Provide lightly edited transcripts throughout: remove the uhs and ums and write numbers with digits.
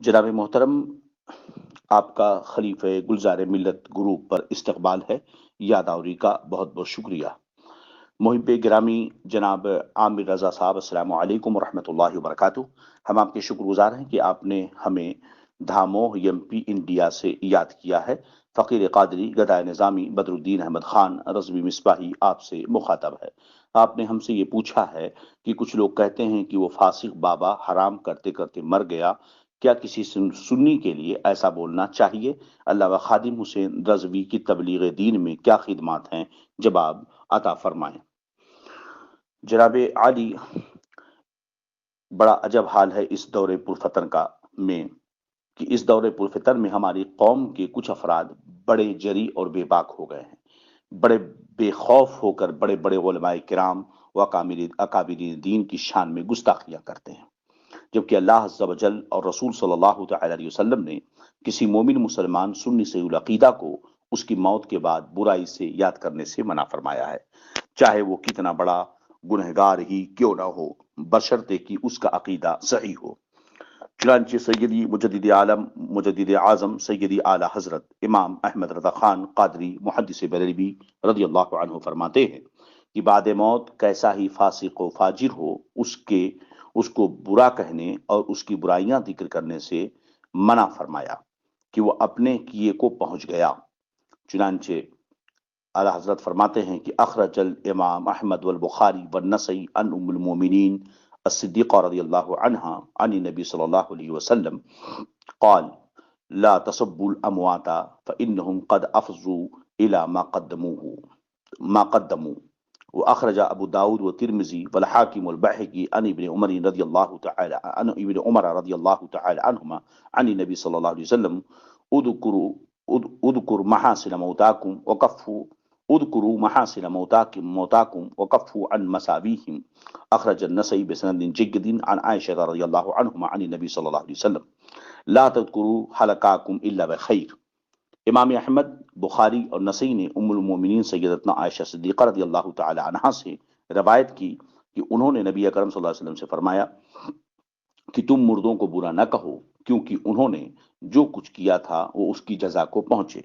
جناب محترم، آپ کا خلیفہ گلزار ملت گروپ پر استقبال ہے۔ یاداوری کا بہت بہت شکریہ۔ محب گرامی جناب عامر رضا صاحب، السلام علیکم ورحمۃ اللہ وبرکاتہ۔ ہم آپ کے شکر گزار ہیں کہ آپ نے ہمیں دھاموہ ایم پی انڈیا سے یاد کیا ہے۔ فقیر قادری، گدائے نظامی بدر الدین احمد خان رضوی مصباحی آپ سے مخاطب ہے۔ آپ نے ہم سے یہ پوچھا ہے کہ کچھ لوگ کہتے ہیں کہ وہ فاسق بابا حرام کرتے کرتے مر گیا، کیا کسی سنی کے لیے ایسا بولنا چاہیے؟ علامہ خادم حسین رضوی کی تبلیغ دین میں کیا خدمات ہیں؟ جواب عطا فرمائیں۔ جناب عالی، بڑا عجب حال ہے اس دور پرفتن کا میں کہ اس دور پرفتن میں ہماری قوم کے کچھ افراد بڑے جری اور بے باک ہو گئے ہیں، بڑے بے خوف ہو کر بڑے بڑے علماء کرام و اکابرین دین کی شان میں گستاخیاں کرتے ہیں، جبکہ اللہ عز و جل اور رسول صلی اللہ تعالی علیہ وسلم نے کسی مومن مسلمان سنی صحیح العقیدہ کو اس کی موت کے بعد برائی سے یاد کرنے سے منع فرمایا ہے، چاہے وہ کتنا بڑا گنہگار ہی کیوں نہ ہو، بشرطے کہ اس کا عقیدہ صحیح ہو۔ چنانچہ سیدی مجدد عالم مجدد اعظم سیدی اعلی حضرت امام احمد رضا خان قادری محدث بریلوی رضی اللہ عنہ فرماتے ہیں کہ بعد موت کیسا ہی فاسق و فاجر ہو، اس کو برا کہنے اور اس کی برائیاں ذکر کرنے سے منع فرمایا کہ وہ اپنے کیے کو پہنچ گیا۔ چنانچہ اعلی حضرت فرماتے ہیں کہ اخرج الامام احمد والبخاری والنسائی عن ام المومنین الصدیقہ رضی اللہ عنہا عن النبی صلی اللہ علیہ وسلم قال لا تسبوا الاموات فانهم قد افضوا الى ما قدموا واخرج ابو داود والترمذی والحاکم والبیہقی عن ابن عمر رضی اللہ تعالی عنہما عن النبی صلی اللہ علیہ وسلم اذکروا محاسن موتاکم وکفوا اذکروا محاسن موتاکم وکفوا عن مساویہم، اخرج النسائی بسند جید عن عائشہ رضی اللہ عنہما عن النبی صلی اللہ علیہ وسلم لا تذکروا حلقاکم الا بخیر۔ امام احمد، بخاری اور نسائی نے ام المومنین سیدتنا عائشہ صدیقہ رضی اللہ تعالی عنہا سے روایت کی کہ انہوں نے نبی اکرم صلی اللہ علیہ وسلم سے فرمایا کہ تم مردوں کو برا نہ کہو، کیونکہ انہوں نے جو کچھ کیا تھا وہ اس کی جزا کو پہنچے۔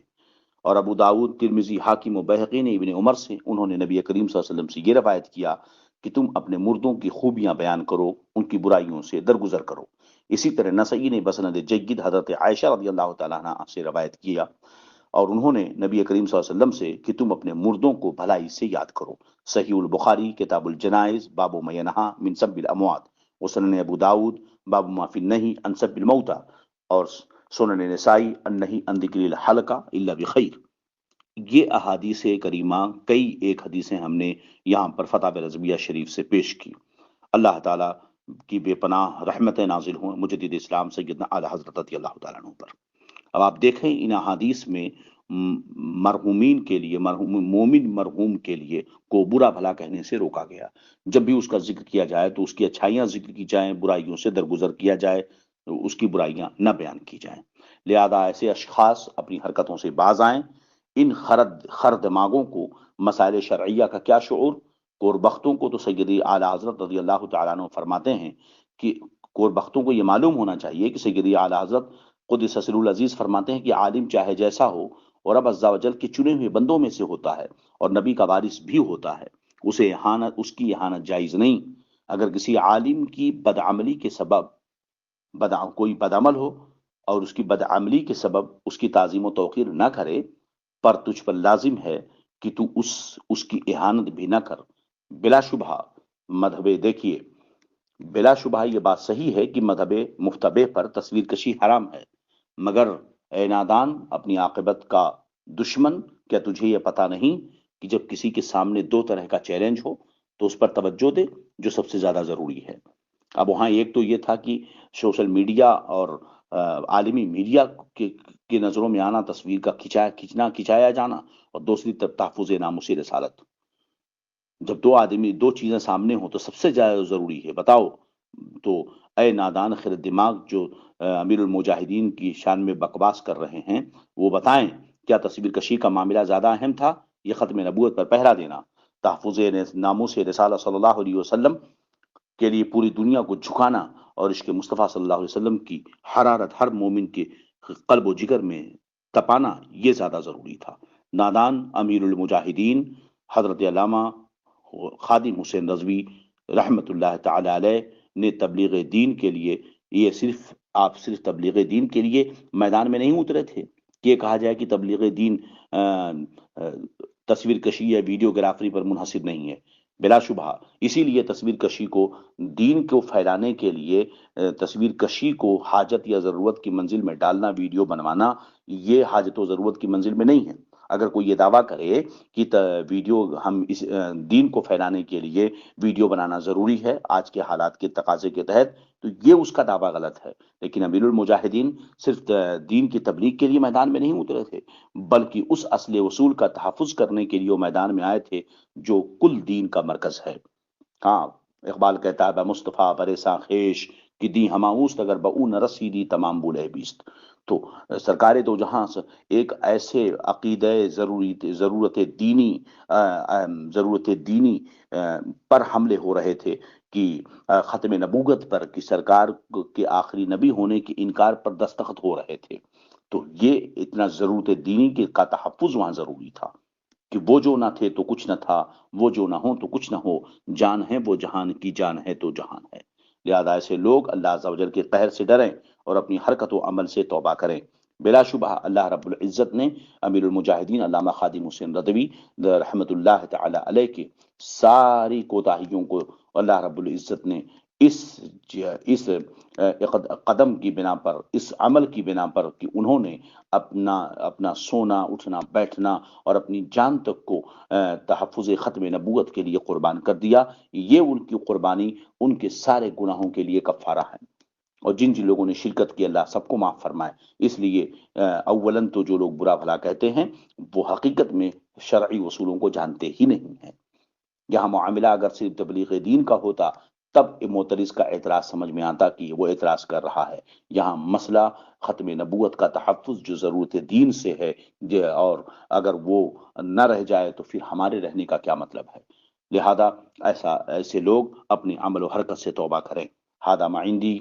اور ابو داود، ترمذی، حاکم و بیہقی نے ابن عمر سے انہوں نے نبی کریم صلی اللہ علیہ وسلم سے یہ روایت کیا کہ تم اپنے مردوں کی خوبیاں بیان کرو، ان کی برائیوں سے درگزر کرو۔ اسی طرح نسائی نے بسند جید حضرت عائشہ رضی اللہ تعالیٰ عنہ سے روایت کیا اور انہوں نے نبی کریم صلی اللہ علیہ وسلم سے کہ تم اپنے مردوں کو بھلائی سے یاد کرو۔ صحیح البخاری کتاب الجنائز باب ما ینہا من سب الاموات، وسنن ابو داود باب ما فی النہی عن سب الموتى، اور سنن نسائی النہی عن ذکر الحلقہ الا بخیر۔ یہ احادیث کریمہ کئی ایک حدیثیں ہم نے یہاں پر فتح رضویہ شریف سے پیش کی۔ اللہ تعالیٰ کی بے پناہ رحمت نازل ہوں مجدد اسلام سیدنا اعلی حضرت رضی اللہ تعالیٰ عنہ پر۔ اب آپ دیکھیں ان احادیث میں مرحومین کے لیے، مومن مرحوم کے لیے کو برا بھلا کہنے سے روکا گیا۔ جب بھی اس کا ذکر کیا جائے تو اس کی اچھائیاں ذکر کی جائیں، برائیوں سے درگزر کیا جائے، اس کی برائیاں نہ بیان کی جائیں۔ لہذا ایسے اشخاص اپنی حرکتوں سے باز آئیں۔ ان خر دماغوں کو مسائل شرعیہ کا کیا شعور؟ کوربختوں کو تو سیدی اعلی حضرت رضی اللہ تعالیٰ عنہ فرماتے ہیں کہ کوربختوں کو یہ معلوم ہونا چاہیے کہ سیدی اعلی حضرت قدس سر العزیز فرماتے ہیں کہ عالم چاہے جیسا ہو اور رب عز و جل کے چنے ہوئے بندوں میں سے ہوتا ہے اور نبی کا وارث بھی ہوتا ہے، اس کی اہانت جائز نہیں۔ اگر کسی عالم کی بدعملی کے سبب کوئی بدعمل ہو اور اس کی بدعملی کے سبب اس کی تعظیم و توقیر نہ کرے، پر تجھ پر لازم ہے کہ تو اس کی اہانت بھی نہ کر۔ بلا شبہ دیکھیے، بلا شبہ یہ بات صحیح ہے کہ مذہب مفتبع پر تصویر کشی حرام ہے، مگر اے نادان اپنی عاقبت کا دشمن، کیا تجھے یہ پتہ نہیں کہ جب کسی کے سامنے دو طرح کا چیلنج ہو تو اس پر توجہ دے جو سب سے زیادہ ضروری ہے۔ اب وہاں ایک تو یہ تھا کہ سوشل میڈیا اور عالمی میڈیا کی نظروں میں آنا، تصویر کا کھچایا جانا، اور دوسری طرف تحفظ ناموس رسالت۔ جب دو چیزیں سامنے ہوں تو سب سے زیادہ ضروری ہے، بتاؤ تو اے نادان خر دماغ جو امیر المجاہدین کی شان میں بکواس کر رہے ہیں، وہ بتائیں کیا تصویر کشی کا معاملہ زیادہ اہم تھا یہ ختم نبوت پر پہرا دینا، تحفظ ناموس رسالت صلی اللہ علیہ وسلم کے لیے پوری دنیا کو جھکانا اور عشق مصطفیٰ صلی اللہ علیہ وسلم کی حرارت ہر مومن کے قلب و جگر میں تپانا یہ زیادہ ضروری تھا۔ نادان امیر المجاہدین حضرت علامہ خادم حسین رضوی رحمۃ اللہ تعالی علیہ نے تبلیغ دین کے لیے، یہ آپ صرف تبلیغ دین کے لیے میدان میں نہیں اترے تھے کہ یہ کہا جائے کہ تبلیغ دین تصویر کشی یا ویڈیوگرافری پر منحصر نہیں ہے، بلا شبہ اسی لیے تصویر کشی کو دین کو پھیلانے کے لیے تصویر کشی کو حاجت یا ضرورت کی منزل میں ڈالنا، ویڈیو بنوانا، یہ حاجت و ضرورت کی منزل میں نہیں ہے۔ اگر کوئی یہ دعویٰ کرے کہ ویڈیو ہم اس دین کو پھیلانے کے لیے ویڈیو بنانا ضروری ہے آج کے حالات کے تقاضے کے تحت، تو یہ اس کا دعویٰ غلط ہے۔ لیکن امیر المجاہدین صرف دین کی تبلیغ کے لیے میدان میں نہیں اترے تھے، بلکہ اس اصل اصول کا تحفظ کرنے کے لیے وہ میدان میں آئے تھے جو کل دین کا مرکز ہے۔ ہاں، اقبال کہتا ہے مصطفیٰ برے خیش کہ دی ہماؤست اگر بؤ نہ رسیدی تمام بولے بیست۔ تو سرکار دو جہاں ایک ایسے عقیدہ ضرورت دینی پر حملے ہو رہے تھے کہ ختم نبوت پر، کہ سرکار کے آخری نبی ہونے کے انکار پر دستخط ہو رہے تھے، تو یہ اتنا ضرورت دینی کا تحفظ وہاں ضروری تھا کہ وہ جو نہ تھے تو کچھ نہ تھا، وہ جو نہ ہو تو کچھ نہ ہو، جان ہے وہ جہان کی جان ہے تو جہان ہے۔ لہذا ایسے لوگ اللہ عز و جل کے قہر سے ڈریں اور اپنی حرکت و عمل سے توبہ کریں۔ بلا شبہ اللہ رب العزت نے امیر المجاہدین علامہ خادم حسین رضوی رحمۃ اللہ تعالی علیہ کی ساری کوتاہیوں کو اللہ رب العزت نے اس قدم کی بنا پر، اس عمل کی بنا پر کہ انہوں نے اپنا سونا، اٹھنا، بیٹھنا اور اپنی جان تک کو تحفظ ختم نبوت کے لیے قربان کر دیا، یہ ان کی قربانی ان کے سارے گناہوں کے لیے کفارہ ہے۔ اور جن لوگوں نے شرکت کی اللہ سب کو معاف فرمائے۔ اس لیے اولاً تو جو لوگ برا بھلا کہتے ہیں وہ حقیقت میں شرعی اصولوں کو جانتے ہی نہیں ہیں۔ یہاں معاملہ اگر صرف تبلیغ دین کا ہوتا تب معترض کا اعتراض سمجھ میں آتا کہ وہ اعتراض کر رہا ہے۔ یہاں مسئلہ ختم نبوت کا تحفظ جو ضرورت دین سے ہے، اور اگر وہ نہ رہ جائے تو پھر ہمارے رہنے کا کیا مطلب ہے؟ لہذا ایسے لوگ اپنی عمل و حرکت سے توبہ کریں۔ ھذا ما عندی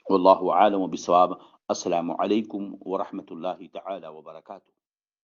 واللہ عالم بالصواب۔ السلام علیکم ورحمۃ اللہ تعالی وبرکاتہ۔